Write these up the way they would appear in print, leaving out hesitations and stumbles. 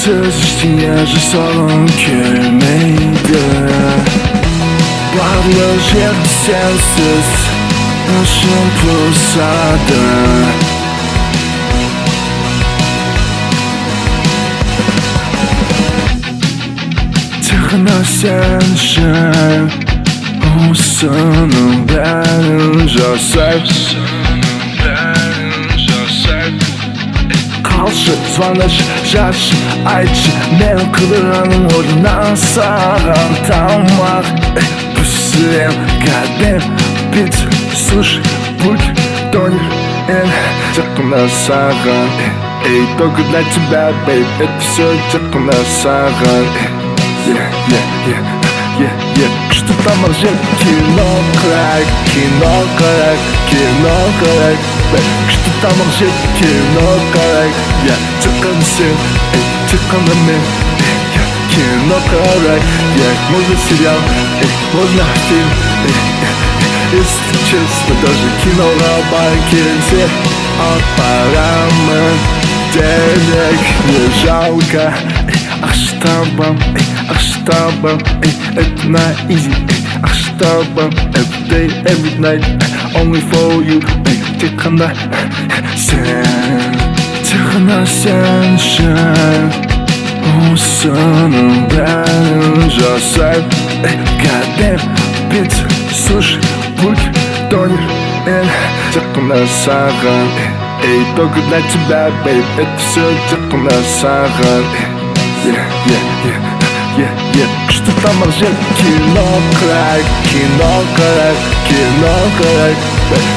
Söz içtiğine salon kelmeydi. Varlık hep sensiz Aşım pulsadı. Tıkına sensin Olsanın bence sev. Karşı zvanış yaş ayçı men kılığının oradan sağan tamam. Püsüyen kalbim bit suş bulk donir en Tıkına sağan ey don't good like to bad babe episode tıkına sağan Что там ржет? Кино крак, кино крак Что там ржет? Кино крак Я чекан сен, чекан на мен Кино крак можно сериал, можно фильм Если честно, даже кино на банке все аппарамент Денег не жалко Ах, штабом, это на easy. Ах, штабом, every day, every night, only for you. Tıkına sensin Olsanın bence sev. Kalbim bit suş bulk donir en Tıkına sağan ey don't good like to bad babe episode tıkına sağan Что там ржет? Кино крак,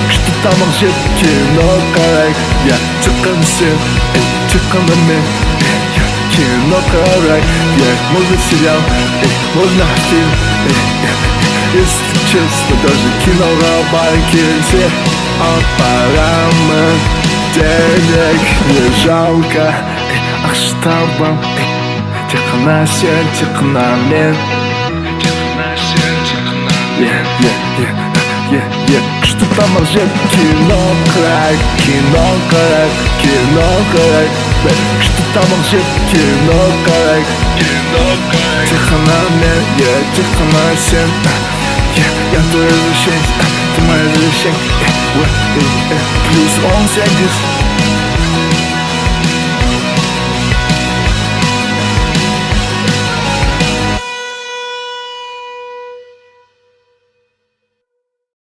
Что там ржет? Кино крак Я чекан сен, чекан на мен Кино крак можно сериал, можно фильм Если честно, даже кино на банке все аппарамент Денег не жалко Ах, штабом Tıkına sen, tıkına men Что там ржет? Кино крак Что там ржет? Кино крак Tıkına men, tıkına sen Я твое решение, ты мое решение Плюс 18